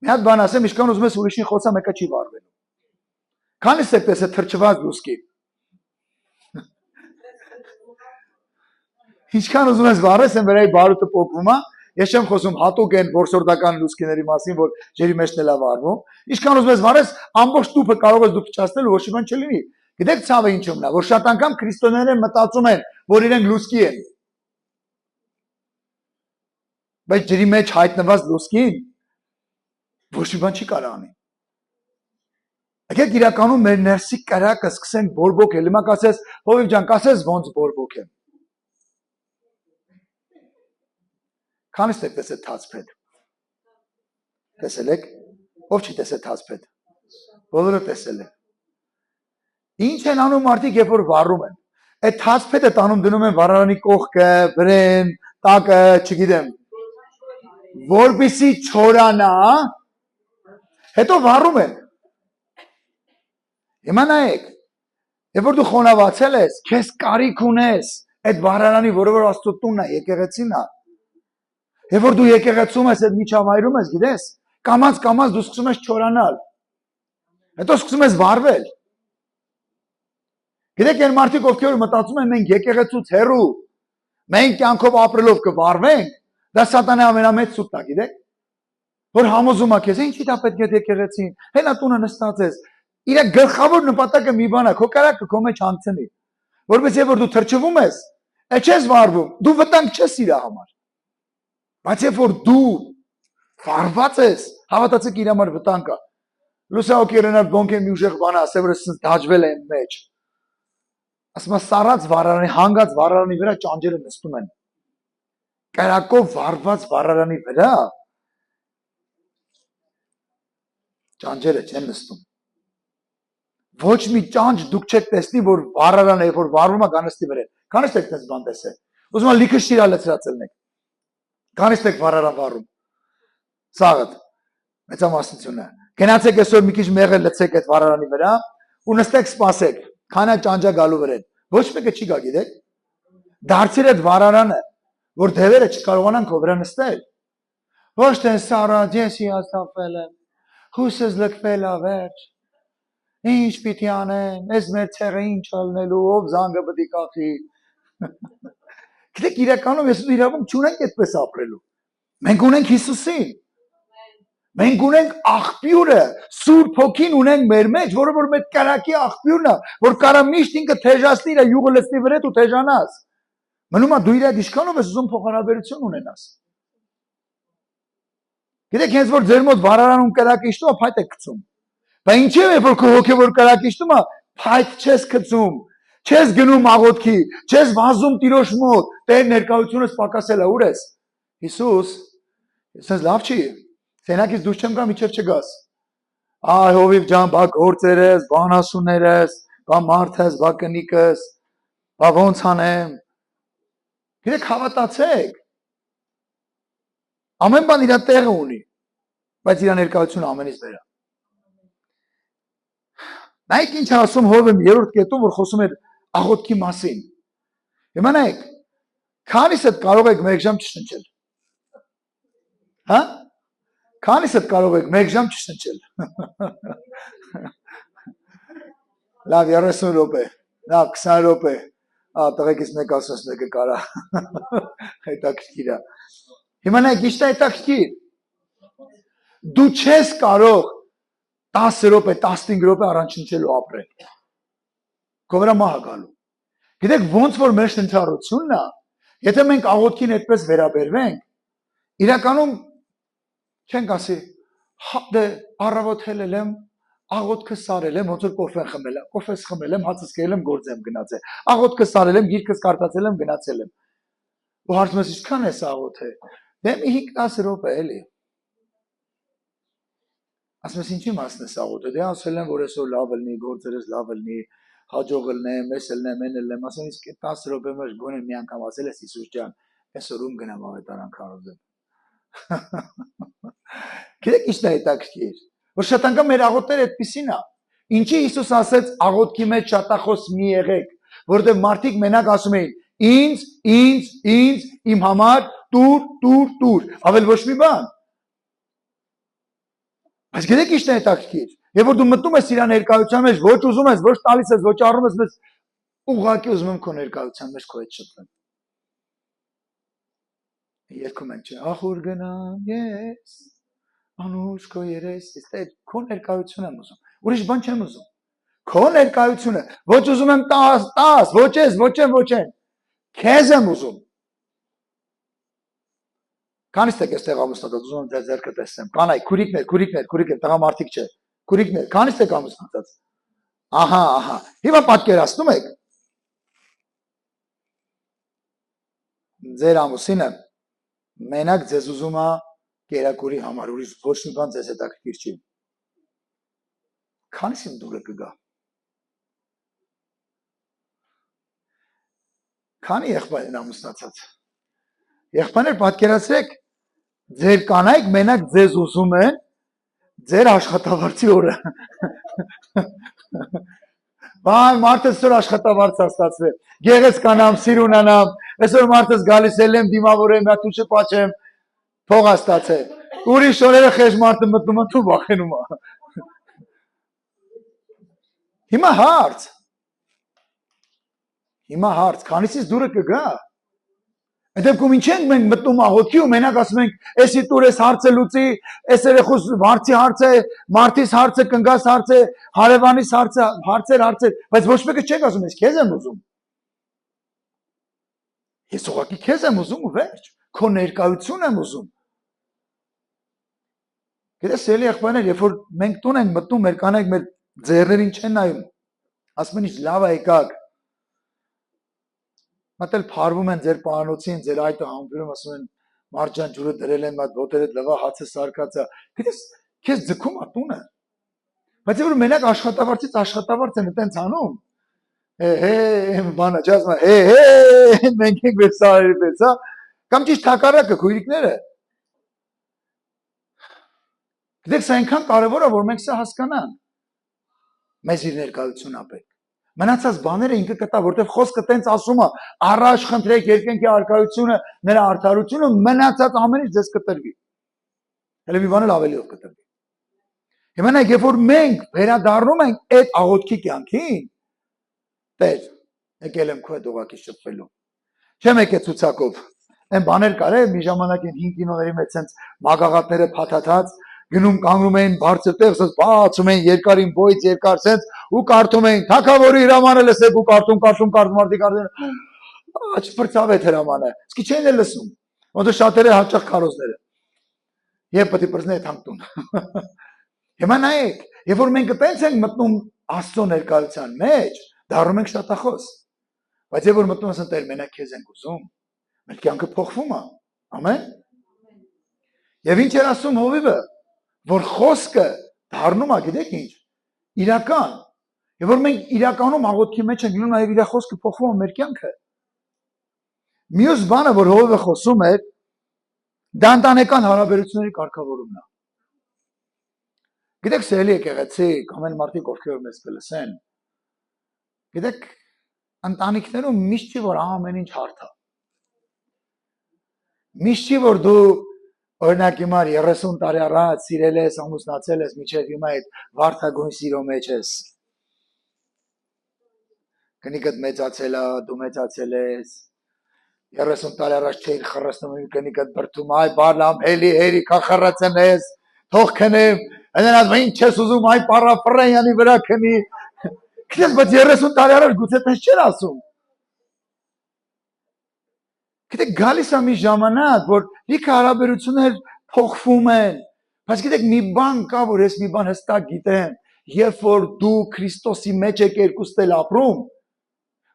մի հատ բան ասեմ, ինչքան ուզում ես ուրիշին խոսա, մեկը չի վառվելու։ Քանիս եք տեսել թրջված լուսկի։ Ինչքան ուզում ես վառես, այն վրայի բարուտը փոկվում է։ Ես չեմ խոսում հատուկ են որսորդական լուսկիների մասին, որ ջերի մեջ էլ է վառվում։ Ինչքան ուզում ես վառես, ամբողջ տուփը կարող ես դու փչացնել, ոչ մի բան չլինի։ Գիտեք ցավը ինչու՞մն է, որ շատ անգամ քրիստոնյաները մտածում են, որ իրենք լուսկի են։ Բայց ջերի մեջ հայտնված լուսկին ոչ մի բան չի կարող անի։ Եկեք իրականում մեր ներսի կրակը սկսենք բորբոքել։ Հիմա կասես, Հովիվ ջան, կասես ոնց բորբոքեմ։ Քանիստ եք տեսել թացփետ։ Տեսել եք։ Ով չի տեսել թացփետ։ Բոլորը տեսել են։ Ինչ են անում մարդիկ, երբ որ վառում են։ Այդ թացփետը տանում դնում են վառարանի կողքը, վրեն, տակը, չգիտեմ։ Որպեսզի չորանա, հետո վառում են։ Հիմա նայեք, երբ որ դու խոնավացել ես, քեզ կարիք ունես այդ վառարանի, որը որ Աստծո տունն է, եկեղեցին է։ Երբ որ դու եկեղեցում ես, այդ միջավայրում ես, գիտես, կամած դու սկսում ես չորանալ։ Հետո սկսում ես վառվել։ Գիտեք, այն մարդիկ, ովքեր մտածում են մենք եկեղեցուց հեռու, մենք կյանքով ապրելով կվառվենք, դա սատանայի ամենամեծ սուտն է, գիտեք։ Որ համոզում է քեզ, ինչի՞ դա պետք է եկեղեցին, հենա տունը նստած ես։ Իր գլխավոր նպատակը մի բան է, քո կարակը քո մեջ անցնի։ Որպես երբ որ դու թրջվում ես, չես վառվում, դու վտանգ չես իր համար։ Բայց երբ որ դու վառված ես, հավատացեք իր համար վտանգ կա։ Լուսահոգիերենալ բոնք է մի ուժեղ բան ասել, որ ասես դաջվել են մեջ։ Ասում է սառած վառարանի, հանգած վառարանի վրա ճանճերը նստում են։ Կրակով վառված վառարանի վրա ճանճերը չեն նստում։ Ոչ մի ճանճ դուք չեք տեսնի, որ վառարանը, երբ որ վառվում է, գանստի վրա։ Քանիստ եք դες բան տեսել։ Ուզում եմ լիքը շիրա լցրացնեք։ Քանիստ եք վառարան վառում։ Սաղդ մեծամասնությունը։ Գնացեք այսօր մի քիչ մեղր լցեք այդ վառարանի վրա ու նստեք սպասեք։ Քանա ճանճա գալու վրան։ Ոչ մեկը չի գա, գիտեք։ Դարձիր այդ վառարանը, որ դևերը չկարողանան քո վրա նստել։ Ոչ թե սառած ես հիասթափվել եմ։ Հուսս լքվել է վերջ։ Ինչ պիտի անեմ, ես մեր ցեղը ինչ ալնելու, ով զանգը պետք է կախի։ Գիտեք, իրականում ես ու իրավունք չունենք այդպես ապրելու։ Մենք ունենք Հիսուսին։ Մենք ունենք աղբյուրը, Սուրբ Հոգին ունենք մեր մեջ, որը որ մեր կրակի աղբյուրն է, որ կարա միշտ ինքը թեժացնի իր յուղը լցնի վրա ու թեժանաս։ Մնում է դու իր հետ ինչքանով ես ուզում փոխհարաբերություն ունենաս։ Գիտեք, հենց որ ձեր մոտ վառարանում կրակը իշտում է, փայտ է գցում։ Բայց ինչի՞ է, որ քո հոգևոր կրակը իշտում է, փայտ չես գցում, չես գնում աղոթքի, չես վազում Տիրոջ մոտ, Տեր ներկայությունս պակասել է, ուր ես։ Հիսուս, ասես լավ չի։ Սենակից դուրս չեմ գա, միջև չգաս։ Այ Հովիվ ջան, բա գործեր ես, բանասուներ ես, բա մարդ ես, բա կնիկ ես, բա ոնց անեմ։ Գիտեք, հավատացեք։ Ամեն բան իր տեղը ունի, բայց իր ներկայությունը ամենից վեր է։ Նայեք ինչ ասում Հովիվ երրորդ կետում, որ խոսում էր աղոթքի մասին։ Հիմա նայեք, քանիս հետ կարող եք 1 ժամ չշնչել։ Հա? Քանիս հետ կարող եք 1 ժամ չշնչել։ Լավ 30 րոպե, լավ 20 րոպե։ Տղեկից մեկ ասած մեկը կարա։ Հետաքրքիր է։ Հիմա նայեք, ի՞նչն է հետաքրքիր։ Դու չես կարող 10 րոպե, 15 րոպե առանց շնչելու ապրել։ Քո վրա մահ գալու։ Գիտեք ոնց որ մեր շնչառությունն է, եթե մենք աղոթքին այդպես վերաբերվենք, իրականում չենք ասի դե առավոտել եմ աղոթքը սարել եմ ոնց որ կոֆեն խմել եմ կոֆես խմել եմ հացս կերել եմ գործ եմ գնացել աղոթքը սարել եմ գիրքս կարդացել եմ գնացել եմ ու հարցում ես ինչքան ես աղոթել դե մի 5-10 րոպե էլի ասում ես ինչի մասն ես աղոթել դե ասել եմ որ այսօր լավ լինի գործերս լավ լինի հաջող լինեմ ես լինեմ են լինեմ ասում իսկ 10 րոպե մեջ գոնե մի անգամ ասել ես Հիսուս ջան այսօր ում գնամ ավետարան քարոզեմ գիտեք ի՞նչն է հետաքրքիր որ շատ անգամ մեր աղոթները այդպիսին է ինչի Հիսուս ասեց աղոթքի մեջ շատախոս մի եղեք որովհետև մարդիկ մենակ ասում էին ինձ իմ համար տուր ավել ոչ մի բան բայց գիտեք ի՞նչն է հետաքրքիր եւ որ դու մտնում ես իր ներկայության մեջ ոչ ուզում ես ոչ տալիս ես ոչ առնում ես մեզ ուղղակի ուզում եմ քո ներկայության մեջ քո հետ շփվել երկում ենք չէ ախոր գնամ ես անուշ քո երես իստե քո ներկայություն եմ ուզում ուրիշ բան չեմ ուզում քո ներկայությունը ոչ ուզում եմ 10 ոչ ես ոչ են քեզ եմ ուզում քանից եք այստեղ ամուսնացած ուզում եմ ձեր ձեռքը տեսնեմ կանայք քուրիկներ տղամարդիկ չէ քուրիկներ քանից եք ամուսնացած ահա հիմա պատկերացնում եք ձեր ամուսինը մենակ ձեզ ուզում է կերակուրի համար ուրիշ ոչ մի բան ձեզ հետաքրքիր չի քանիսին դուրը կգա քանի եղբայր են ամուսնացած եղբայրներ պատկերացրեք ձեր կանայք մենակ ձեզ ուզում են ձեր աշխատավարձի օրը Բան մարդս այսօր աշխատավարձ է ստացվել գեղեց կանամ սիրուն անամ այսօր մարդս գալիս եմ դիմավորեմ հա դու չպաչեմ փող է ստացել ուրիշ օրերը խեժ մարդը մտնում է դու վախենում է հիմա հարց քանիսից դուրը կգա Այդ դեպքում ինչ ենք մենք մտնում աղոթքի ու մենակ ասում ենք էսի տուր էս հարցը լուծի էս երեխուս հարցի հարց է մարդիս հարցը կնգաս հարց է հարևանիս հարցը հարցեր բայց ոչ մեկը չեք ասում ես քեզ եմ ուզում ես ուղղակի քեզ եմ ուզում ու վերջ քո ներկայություն եմ ուզում գիտես էլի եղբայրներ երբ որ մենք տուն ենք մտնում մեր կանայք մեր ձեռներին չեն նայում ասում են ինչ լավ է եկաք Մատել փարվում են ձեր պարանոցին, ձեր այտը համբերում ասում են Մարջան ջուրը դրել են, մատ ոտերդ լվա հացը սարկած է։ Գիտես, քեզ ձգում է տունը։ Բայց որ մենակ աշխատավարձից աշխատավարձ են այտենց անում։ Բանը ջազմա, մենք ենք վեսարերի պես, հա։ Կամ ճիշտ հակառակը քույրիկները։ Գիտեք, սա այնքան կարևոր է, որ մենք սա հասկանանք։ Մեզ իր ներկայություն ապեք։ Մնացած բաները ինքը կտա, որտեղ խոսքը տենց ասում է, առաջ խնդրեք երկնքի արքայությունը, նրա արդարությունը, մնացած ամեն ինչ ձեզ կտրվի։ Հələ մի բան էլ ավելիով կտրվի։ Հիմա նայեք, երբ որ մենք վերադառնում ենք այդ աղոթքի կյանքին, Տեր, եկել եմ քո հետ ուղղակի շփվելու։ Չեմ եկել ցուցակով։ Այն բաներ կար է, մի ժամանակ են 5 կինոների մեջ sense մագաղատները փաթաթած գնում կանգնում են բարձր տեղ, ասես բացում են երկարին բոյց երկար sense ու կարդում են թակավորի հրամանը լսեք ու կարդում մարդիկ կարդում աչ ֆրծավետ հրամանը իսկի չեն էլ լսում ոնց շատերը հաճախ քարոզները եւ պետք է բրզնե թանկտուն հիմա նայեք երբ որ մենք այդպես ենք մտնում Աստծո ներկայության մեջ դառնում ենք շատախոս բայց երբ որ մտնում ենք Տեր մենակ քեզ ենք ուզում մեր կյանքը փոխվում է ամեն եւ ինչ էր ասում Հովիվը որ խոսքը դառնում է գիտեք ինչ իրական եւ որ մենք իրականում աղոթքի մեջ ենք լինում նաեւ իր խոսքը փոխվում է մեր կյանքը մյուս բանը որ Հովիվը խոսում էր դա ընտանեկան հարաբերությունների կարգավորումն է գիտեք սելի եկեղեցիկ ամեն մարդիկ ովքեր մեզ կլսեն գիտեք ընտանիքներում միշտ չի որ ամեն ինչ հարթ է միշտ չի որ դու օրինակ հիմա 30 տարի առաջ սիրել ես ամուսնացել ես միջև հիմա այդ վարդագույն սիրո մեջ ես կնիկդ մեծացել է դու մեծացել ես 30 տարի առաջ չէիր խռսնում կնիկդ բրդում այ բալամ հերի քա խռացեմ ես թող քնեմ այնպես ինչ ես ուզում այ պարաֆրեյանի վրա քնի քիչ բայց 30 տարի առաջ գուցե տես չէր ասում Գիտեք, գալիս է մի ժամանակ, որ լիքը հարաբերություններ փոխվում են, բայց գիտեք, մի բան կա, որ ես մի բան հստակ գիտեմ, երբ որ դու Քրիստոսի մեջ եք երկուստ էլ ապրում,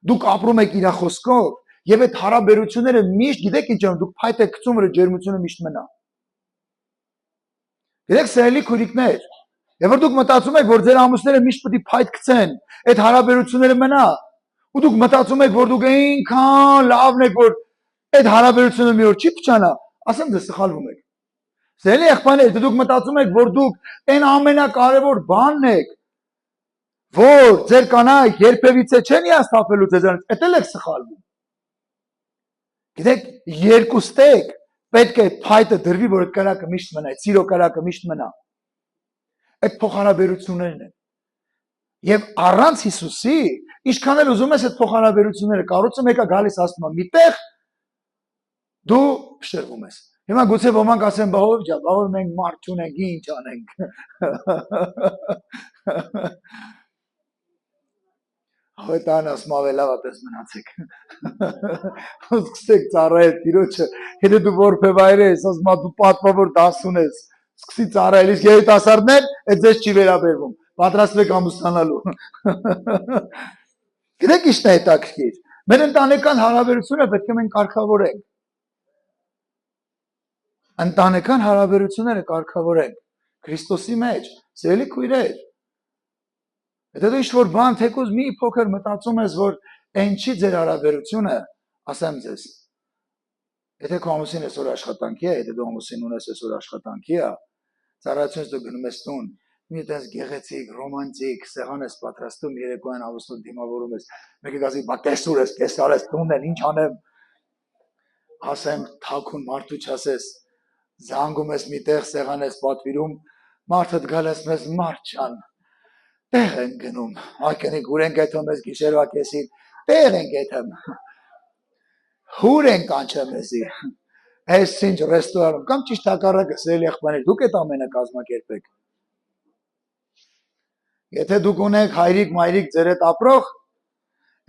դուք ապրում եք իր խոսքով, եւ այդ հարաբերությունները միշտ, գիտեք ինչ են, դուք փայտ եք գցում, որ ջերմությունը միշտ մնա։ Գիտեք, սիրելի քույրիկներ, եւ որ դուք մտածում եք, որ ձեր ամուսները միշտ պետք է փայտ գցեն, այդ հարաբերությունները մնա, ու դուք մտածում եք, որ դուք այնքան լավն եք, որ այդ հարաբերությունը մի օր չի փչանա, ասեմ դες սխալվում եք։ Սիրելի եղբայրներ, դուք մտածում եք, որ դուք այն ամենակարևոր բանն եք, որ ձեր կանայք երբևիցե չեն հիասթափելու ձեզանից, այդ էլ եք սխալվում։ Գիտեք, երկուստեք պետք է փայտը դրվի, որ այդ կարակը միշտ մնա, այդ սիրո կարակը միշտ մնա։ Այդ փոխհարաբերություններն են։ Եվ առանց Հիսուսի, ինչքան էլ ուզում ես այդ փոխհարաբերությունները կառուցում, եկա գալիս ասում եմ, միտեղ դու փշրվում ես։ Հիմա գուցե ոմանք ասեն, բաղով ջա, բաղով մենք մարդ չունենք, ինչ անենք։ Հավետան ասում ավելավ ատես մնացեք։ Սկսեք ծառայել տիրոջը, եթե դու որբևայր ես, ասում դու պատվավոր դաս ունես, սկսի ծառայել, իսկ երիտասարդներ, այդ ձեզ չի վերաբերվում, պատրաստվեք ամուսնանալու։ Գիտեք ի՞նչն է հետաքրքիր։ Մեր ընտանեկան հարաբերությունը պետք է մենք կարգավորենք։ Ընտանեկան հարաբերությունները կարգավորենք Քրիստոսի մեջ, սիրելի քույրեր։ Եթե դու ինչ-որ բան թեկուզ մի փոքր մտածում ես, որ այն չի ձեր հարաբերությունը, ասեմ ձեզ։ Եթե քո ամուսինը այսօր աշխատանքի է, եթե դու ամուսին ունես այսօր աշխատանքի է, ծառայությունից դու գնում ես տուն, մի այդպես գեղեցիկ, ռոմանտիկ սեղան ես պատրաստում, երեկոյան ամուսնուն դիմավորում ես, մեկը գազի, բա կեսուր ես, կեսար ես, տունն են, ինչ անեմ։ Ասեմ, թաքուն մարդու չասես, զանգում ես միտեղ սեղան ես պատվիրում, մարդդ գալ ես մեզ մարդ չան, տեղ են գնում, ակենիկ ուր են գեթում ես գիշերվա կեսին, տեղ են գեթում, հուր են կանչեմ եզի, ես ինչ ռեստորանում, կամ ճիշտ հակառակը սիրելի եղբայրներ, դուք այդ ամենը կազմակերպեք։ Եթե դուք ունեք հայրիկ, մայրիկ ձեր հետ ապրող,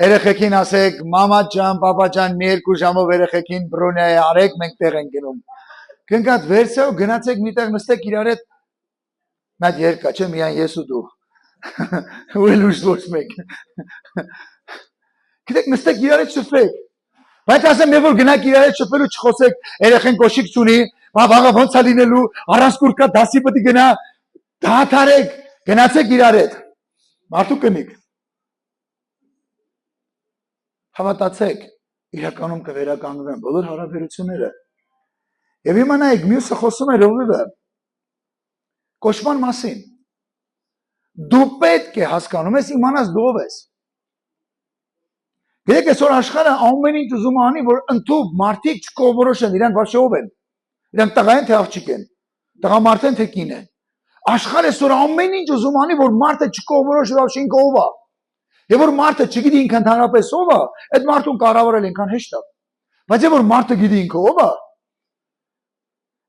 երեխեքին ասեք, մամա ջան, պապա ջան, մի երկու ժամով երեխեքին բրոնյա արեք, մենք տեղ ենք գնում։ Կնկատ վերցրեք, գնացեք միտեղ նստեք իրար հետ, մեծ երկա, չէ, միայն ես ու դու։ Ու էլ ուշ ոչ մեկ։ Գիտեք, նստեք իրար հետ շփվեք։ Բայց ասեմ, երբ որ գնաք իրար հետ շփվելու չխոսեք, երեխեն կոշիկ չունի, վաղը ոնց է լինելու, առանց կուրկա դասի պետք է գնա, դադարեք, գնացեք իրար հետ։ Մարդու կնիկ։ Հավատացեք, իրականում կվերականգնվեն բոլոր հարաբերությունները։ Եվ հիմա նայեք, մյուսը խոսում է Ռոբովը կոչման մասին։ Դու պետք է հասկանում ես, իմանաս դու ով ես։ Գիտեք, այսօր աշխարհը ամեն ինչ ուզում անի, որ ընդհանուր մարդիկ չկողորոշեն, իրանք ոչ ով են։ Իրանք տղա են թե աղջիկ են, տղամարդ են թե կին են։ Աշխարհը այսօր ամեն ինչ ուզում անի, որ մարդը չկողորոշի, ոչ ինքը ով է։ Եվ որ մարդը չգիտի ինքը ընդհանրապես ով է, այդ մարդուն կառավարել ինքան հեշտ է։ Բայց երբ որ մարդը գիտի ինքը ով է,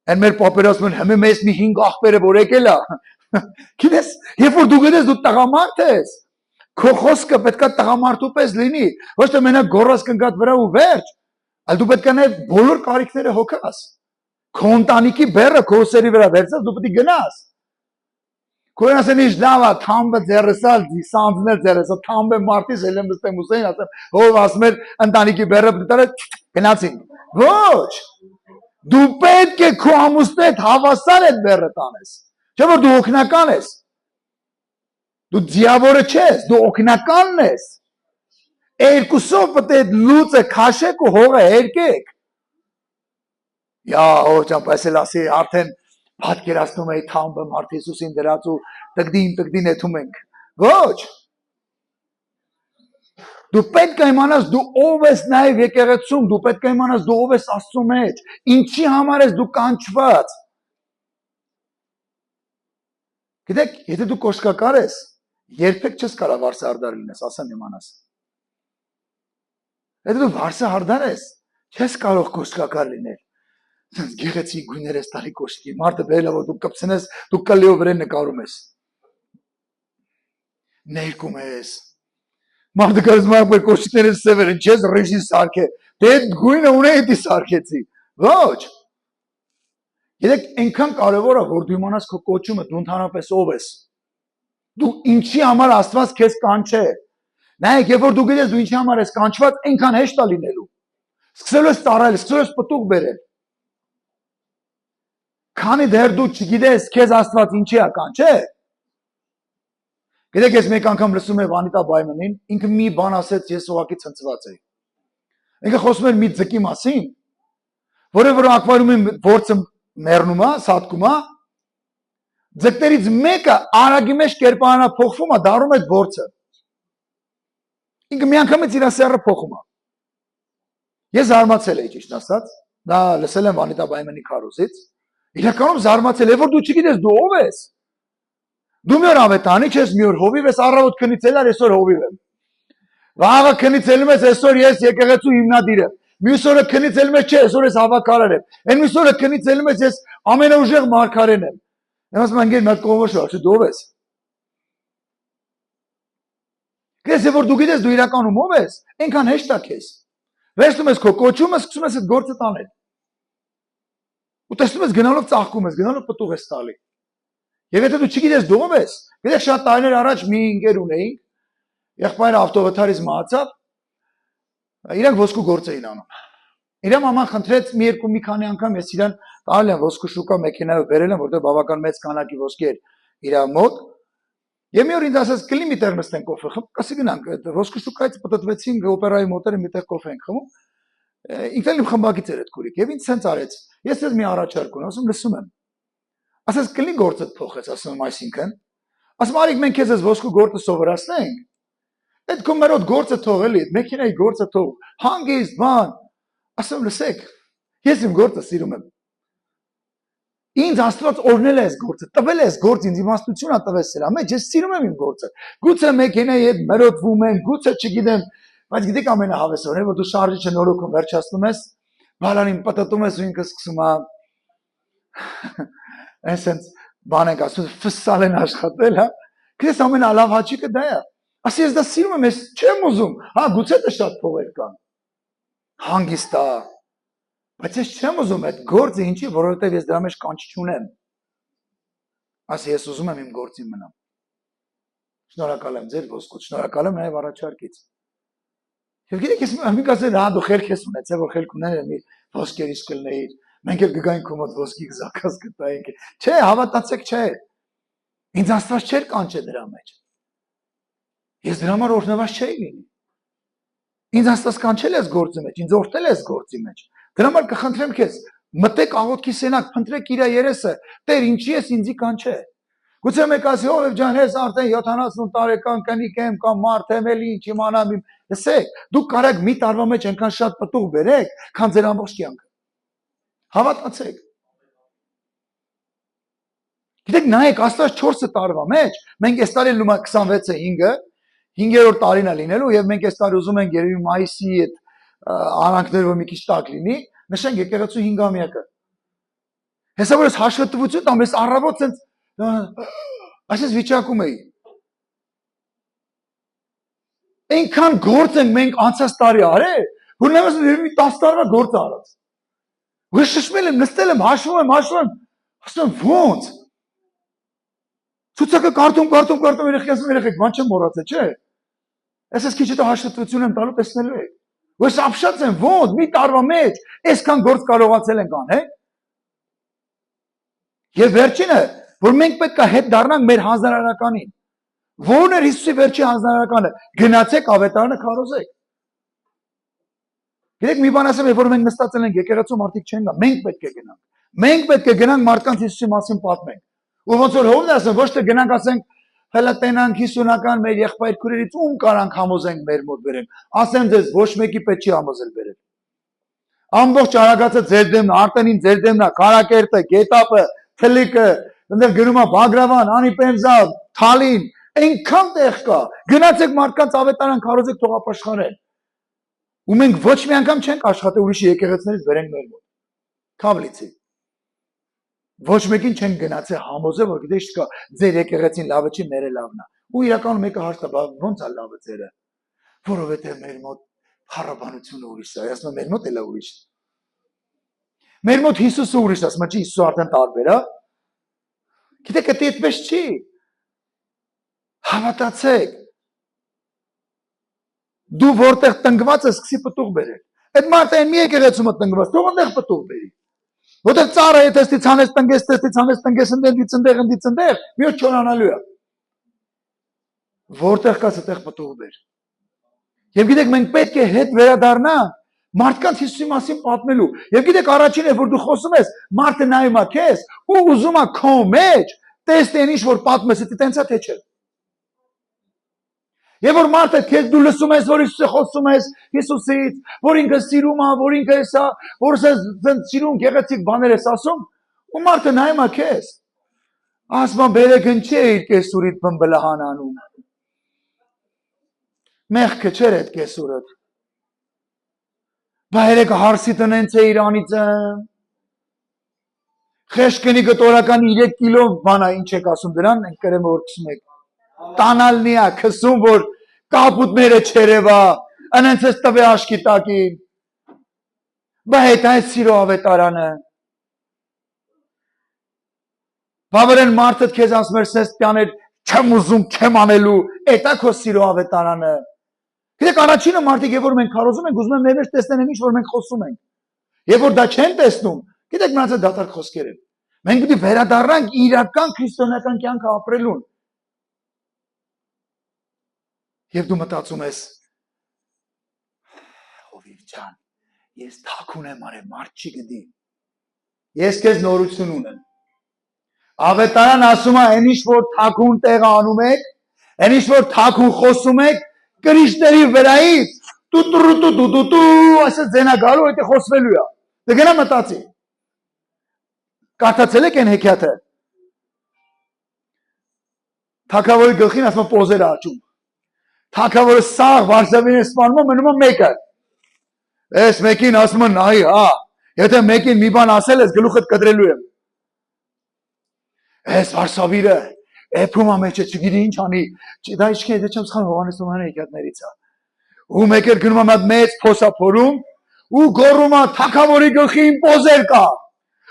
այն մեր պապերը ասում են, հիմա մեզ մի 5 աղբերը որ եկել է։ Գիտես, երբ որ դու գիտես դու տղամարդ ես, քո խոսքը պետքա տղամարդու պես լինի, ոչ թե մենակ գոռաս կնկատ վրա ու վերջ, այլ դու պետք է բոլոր կարիքները հոգաս։ Քո ընտանիքի բեռը քո սերի վրա վերցած դու պետք է գնաս։ Քո ասեն ինչ լավ է, թամբը ձեռսալ, սանձնել ձեռսա, թամբը մարտից էլ եմ նստեմ ուսային, ասեմ, ով ասում էր ընտանիքի բեռը պետք է գնացին։ Ոչ։ Դու պետք է քո ամուսնու հետ հավասար այդ բեռը տանես։ Չէ՞ որ դու օգնական ես։ Դու դիավորը չես, դու օգնականն ես։ Երկուսով պետք է լուծը քաշեք ու հողը հերկեք։ Յա, օջան, պես էլ ասի արդեն պատկերացնում էի թամբը մարդ Հիսուսին դրած ու տգդին եթում ենք։ Ոչ։ Դու պետք է իմանաս դու ով ես նաև եկեղեցում, դու պետք է իմանաս դու ով ես Աստծո մեջ, ինչի համար ես դու կանչված։ Գիտեք, եթե դու կոշկակար ես, երբեք չես կարող վարսահարդար լինես, ասեմ իմանաս։ Եթե դու վարսահարդար ես, չես կարող կոշկակար լինել։ Գեղեցիկ գույներ ես տալի կոշկի, մարդը բերել որ դու կպցնես, դու կլիով վրան նկարում ես։ Ներկում ես, Մարդը կարծում է որ կոշիկները սևեր են, չես ռեժի սարքե։ Դե գույնը ունեի դի սարքեցի։ Ոչ։ Գիտեք, այնքան կարևոր է որ դու իմանաս քո կոչումը, դու ընդհանրապես ով ես։ Դու ինչի համար Աստված քեզ կանչե։ Նայեք, երբ որ դու գիտես դու ինչի համար ես կանչված, այնքան հեշտ է լինելու։ Սկսելու ես ծառայել, սկսելու ես պտուղ բերել։ Քանի դեռ դու չգիտես քեզ Աստված ինչի է կանչել։ Գիտեք, ես մեկ անգամ լսում եմ Վանիտա Բայմանին, ինքը մի բան ասեց, ես ուղղակի ցնցված էի։ Ինքը խոսում էր մի ձկի մասին, որը ակվարիումի որցը մեռնում է, սատկում է, ձկներից մեկը արագի մեջ կերպարանափոխվում է, դառնում է որցը։ Ինքը միանգամից իր սերը փոխում է։ Ես զարմացել էի ճիշտ ասած, դա լսել եմ Վանիտա Բայմանի քարոզից, իրականում զարմացել եմ, որ դու չգիտես դու ով ես։ Դու մի օր ավետարանի ես, մի օր հովիվ ես, առավոտ քնից ելար, այսօր հովիվ եմ։ Վաղը քնից ելում ես, այսօր ես եկեղեցու հիմնադիր եմ։ Մյուս օրը քնից ելում ես, չէ, այսօր ես հավաքարար եմ։ Այն մյուս օրը քնից ելում ես, ես ամենաուժեղ մարգարեն եմ։ Եմ ասում անգեր մի հատ կողմոշ, դու ով ես։ Գիտես, որ դու գիտես դու իրականում ով ես, այնքան հեշտ է քեզ։ Վերցնում ես քո կոչումը, սկսում ես այդ գործը տանել։ Ու տեսնում ես գնալով ծաղկում ես, գնալով պտուղ ես տալի։ Եվ եթե դու չգիտես դու ով ես, գիտեք շատ տարիներ առաջ մի ընկեր ունեինք, եղբայրը ավտովթարից մահացավ, իրանք ոսկու գործ էին անում։ Իրա մաման խնդրեց մի քանի անգամ ես իրան տալ եմ ոսկու շուկա մեքենայով բերել եմ, որտեղ բավական մեծ քանակի ոսկի էր իր մոտ։ Եվ մի օր ինձ ասաց կլի մի տեղ նստենք կոֆե խմենք, ասի գնանք, այդ ոսկու շուկայից պատտվեցինք օպերայի մոտերը մի տեղ կոֆե ենք խմում։ Ինքն իմ խմբակից էր այդ քուրիկ եւ ինձ սենց արեց։ Ես ես մի առաջարկ ունեմ, ասում լսում եմ։ Ասես կլի գործը փոխեց, ասում այսինքն։ Ասում արիք մենք քեզ այս ոսկու գործը սովորացնենք։ Այդ քո մերոտ գործը թող էլի, մեքենայի գործը թող, հանգիստ բան։ Ասում լսեք, ես իմ գործը սիրում եմ։ Ինձ Աստված օրհնել է այս գործը, տվել է այս գործ ինձ իմաստություն ա տվել սրա մեջ, ես սիրում եմ իմ գործը։ Գուցե մեքենայի հետ մերոտվում եմ, գուցե չգիտեմ, բայց գիտեք ամենահավեսորը, որ դու շարժիչը նորոգում վերջացնում ես, բալանին պատտում ես ու ինքը սկսում է այսպես բան ենք ասում, ֆսալ են աշխատել, հա։ Քեզ ամենալավ հաճիկը դա է։ Ասի ես դա սիրում եմ, ես չեմ ուզում։ Հա, գուցե դա շատ փողեր կան։ Հանգիստ է։ Բայց ես չեմ ուզում այդ գործը ինչի, որովհետև ես դրա մեջ կանչ չունեմ։ Ասի ես ուզում եմ իմ գործին մնամ։ Շնորհակալ եմ ձեր ոսկուց, շնորհակալ եմ նաև առաջարկից։ Եվ գիտեք, ես մի կասեմ, հա դու խելք ես ունեցել, որ խելք ունեն մի ոսկերից կլնեիր։ Մենք էլ գգային քո մոտ ոսկի զակած կտայինք։ Չէ, հավատացեք, չէ։ Ինձ Աստված չէր կանչել դրա մեջ։ Ես դրա համար օրհնված չէի լինի։ Ինձ Աստված կանչել է այս գործի մեջ, ինձ օրհնել է այս գործի մեջ։ Դրա համար կխնդրեմ քեզ, մտեք աղոթքի սենյակ, փնտրեք իր երեսը, Տեր, ինչի ես ինձի կանչել։ Գուցե մեկ ասի, ով ջան, ես արդեն 70 տարեկան կնիկ եմ կամ մարդ եմ, էլի ինչ իմանամ իմ։ Լսեք, դուք կարեք մի տարվա մեջ այնքան շատ պտուղ բերեք, քան ձեր ամբողջ կյանքը։ Հավատացեք։ Գիտեք, նայեք, Աստված 4 տարվա մեջ, մենք այս տարի լումա 26-ը 5-ը, 5-րդ տարին է լինելու եւ մենք այս տարի ուզում ենք երևի մայիսի այդ արանքները որ մի քիչ տակ լինի, նշենք եկեղեցու 5-ամյակը։ Հեսա որ ես հաշվետվություն տամ, ես առավոտ ցենց այսպես վիճակում էի։ Այնքան գործ ենք մենք անցած տարի արել, որ նույնիսկ մի 10 տարվա գործ արած։ Ու ես շշմել եմ, նստել եմ, հաշվում եմ, ասում ո՞նց։ Ցուցակը կարդում երեխեք, բան չեմ մոռացել, չէ։ Այսպես քիչ հետո հաշվետվություն եմ տալու, տեսնելու եք։ Ու ես ապշած եմ, ո՞նց, մի տարվա մեջ այսքան գործ կարողացել ենք անել։ Եվ վերջինը, որ մենք պետք է հետ դառնանք մեր հանձնարարականին։ Որն էր Հիսուսի վերջի հանձնարարականը։ Գնացեք ավետարանը քարոզեք։ Գիտեք, մի բան ասեմ, որ մենք նստածել ենք եկեղեցու մարդիկ չեն գա, մենք պետք է գնանք։ Մենք պետք է գնանք մարդկանց Հիսուսի մասին պատմենք։ Ու ոնց որ հովն ասեմ, ոչ թե գնանք ասենք, հələ տենանք հիսունական մեր եղբայր քուրերից ում կարանք համոզենք մեր մոտ բերենք։ Ասեմ ձեզ, ոչ մեկի պետք չի համոզել բերել։ Ամբողջ Արագածը ձեր դեմն է, Արտենին ձեր դեմն է, Կարակերտը, Գետապը, Թլիկը, այնտեղ գնում է Բագրավան, Անիպենզավ, Թալին, այնքան տեղ կա։ Գնացեք մարդկանց ավետարան քարոզեք թող ապաշխարեն։ Ու մենք ոչ մի անգամ չենք աշխատել ուրիշի եկեղեցիներից բերենք մեր մոտ։ Քավլիցի։ Ոչ մեկին չեն գնացել համոզել, որ գիտես չկա, ձեր եկեղեցին լավը չի, մերը լավն է։ Ու իրականում մեկը հարց տա, ոնց է լավը ձերը։ որովհետև մեր մոտ փառաբանությունը ուրիշ է, ասում եմ մեր մոտ էլ է ուրիշ։ Մեր մոտ Հիսուսը ուրիշ է, ասում եմ չի Հիսուսը արդեն տարբեր է։ Գիտեք, դա այդպես չի։ Հավատացեք։ Դու որտեղ տնկված ես, սկսի պտուղ բերել։ Այդ մարդը այն մի եկեղեցում է տնկված, թող այնտեղ պտուղ բերի։ Որտեղ ծառը եթե ստիցանես տնկես, ընդդիցնդեղ, մի օր չորանալու է։ Որտեղ կաց այդտեղ պտուղ բեր։ Եվ գիտեք, մենք պետք է հետ վերադառնանք մարդկանց Հիսուսի մասին պատմելու։ Եվ գիտեք, առաջինը որ դու խոսում ես, մարդը նայում է քեզ ու ուզում է քո մեջ տեսնեն ինչ որ պատմես, դա տենց է թե չէ։ Եվ որ մարդը քեզ դու լսում ես, որ Հիսուսը խոսում ես Հիսուսից, որ ինքը սիրում է, որ ինքը էսա, որ սիրում գեղեցիկ բաներ ես ասում, ու մարդը նայում է քեզ։ Ասում է բերեք ընչի իր կեսուրիդ բմբլահան անում։ Մեղքը չէր այդ կեսուրը։ Բա երեք հարսի տնենց է Իրանից եմ։ Խեշկնի գտորական 3 կիլո բանա ինչ եք ասում դրան, ենք կրեմ որ քսում եք։ Տանալնի է, քսում որ կապուտները չերևա, անենց ես տվե աշկի տակին։ Բա հետ այս սիրո ավետարանը։ Բավարեն մարդըդ քեզ ասում էր սենց տյաներ, չեմ ուզում, չեմ անելու, էտա քո սիրո ավետարանը։ Գիտեք, առաջինը մարդիկ, երբ որ մենք քարոզում ենք, ուզում են մեր մեջ տեսնեն ինչ որ մենք խոսում ենք։ Երբ որ դա չեն տեսնում, գիտեք, նրանց դատարկ խոսքեր են։ Մենք պետք է վերադառնանք իրական քրիստոնեական կյանքը ապրելուն։ Եվ դու մտածում ես, Հովիվ ջան, ես թաքուն եմ արել, մարդ չի գիտի։ Ես քեզ նորություն ունեմ։ Ավետարան ասում է, այն ինչ որ թաքուն տեղը անում եք, այն ինչ որ թաքուն խոսում եք, կրիշների վրայից տուտուտուտուտուտու, ասես ձենա գալու, այդ խոսվելու է։ Դե գնա մտածի։ Կարդացել եք այն հեքիաթը։ Թագավորի գլխին ասում է պոզեր աճում։ Թագավորը սաղ Վարշավին է սպանում, մնում է մեկը։ Այս մեկին ասում է նայ, հա, եթե մեկին մի բան ասել ես, գլուխդ կտրելու եմ։ Այս Վարշավիրը էփում է մեջը, չգիտի ինչ անի, դա ինչքան եթե չեմ սխալվում Հովհաննես Թոմյանի հեքիաթներից է։ Ու մեկ էլ գնում է մեծ փոսափորում ու գոռում է թագավորի գլխին պոզեր կա։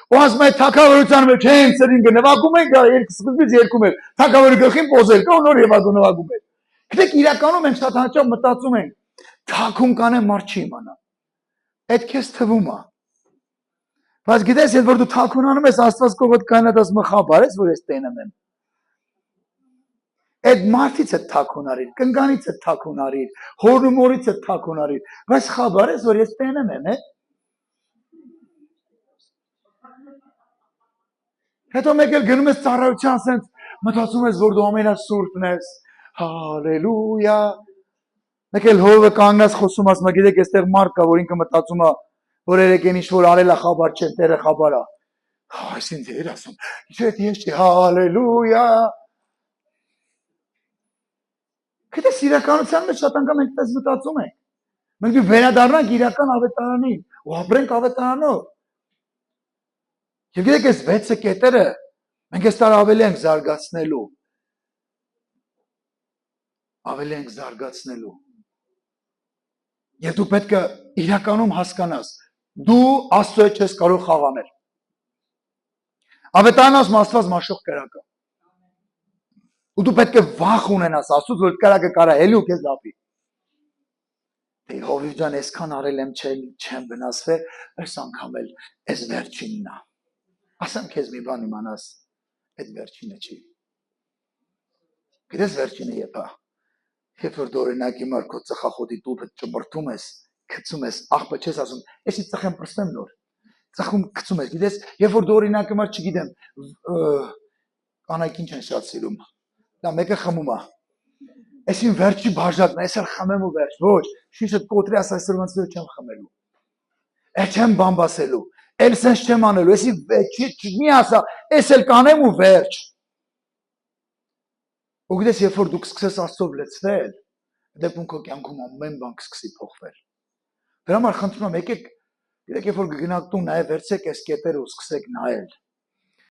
Ու ասում է թագավորության մեջ հենց սրինգը նվագում են, սկզբից երկում էր, թագավորի գլխին պոզեր կա ու նոր նվագում էր։ Գիտեք, իրականում մենք շատ հաճախ մտածում ենք, թաքուն կանեմ մարդ չի իմանա։ Այդ քեզ թվում է։ Բայց գիտես, երբ որ դու թաքուն անում ես, Աստված կողոդ կանդ ասում է խաբար ես, որ ես տենում եմ։ Այդ մարդից է թաքուն արիր, կնգանից է թաքուն արիր, հոր ու մորից է թաքուն արիր, բայց խաբար ես, որ ես տենում եմ, Հետո մեկ էլ գնում ես ծառայության, ասենց մտածում ես, որ դու ամենասուրբն ես, հալելույա։ Մեկ էլ հովը կանգնած խոսում ասում է, գիտեք, այստեղ մարդ կա, որ ինքը մտածում է, որ երեկեն ինչ որ արել է խաբար չէ, տերը խաբար է։ Այս ինձ էր ասում, չէ, ես չի, հալելույա։ Գիտես, իրականության մեջ շատ անգամ մենք դες մտածում ենք։ Մենք վերադառնանք իրական ավետարանին ու ապրենք ավետարանով։ Եվ գիտեք, այս 6 կետերը մենք այստեղ ավելի ենք զարգացնելու։ Ավելի ենք զարգացնելու։ Եվ դու պետք է իրականում հասկանաս, դու Աստծո հետ չես կարող խաղանել։ Ավետարանը ասում Աստված մաշող կրակ է։ Ու դու պետք է վախ ունենաս Աստծուց, որ կրակը կարա հելի ու քեզ լապի։ Դե Հովիվ ջան, այսքան արել եմ, չեմ վնասվել, այս անգամ էլ այս վերջինն է։ Ասեմ քեզ մի բան իմանաս, այդ վերջինը չի։ Գիտես վերջինը երբ է։ Երբ որ դու օրինակ հիմա քո ծխախոտի տուփը ճմրթում ես, գցում ես, աղբը չես ասում, էսի ծխեմ պրստեմ նոր։ Ծխում գցում ես, գիտես, երբ որ դու օրինակ հիմա չգիտեմ, կանայք ինչ են շատ սիրում։ Դա մեկը խմում է։ Էսին վերջի բաժակն է, այսօր խմեմ ու վերջ։ Ոչ, շիշը կոտրի ասա, այսօր ոնց որ չեմ խմելու։ Չեմ բամբասելու։ Էլ սենց չեմ անելու, էսի մի ասա, էս էլ կանեմ ու վերջ։ Ու գիտես, երբ որ դու սկսես Աստծով լցվել, դեպքում քո կյանքում ամեն բան կսկսի փոխվել։ Դրա համար խնդրում եմ, եկեք, երբ որ գնաք տուն, նաև վերցեք այս կետերը ու սկսեք նայել։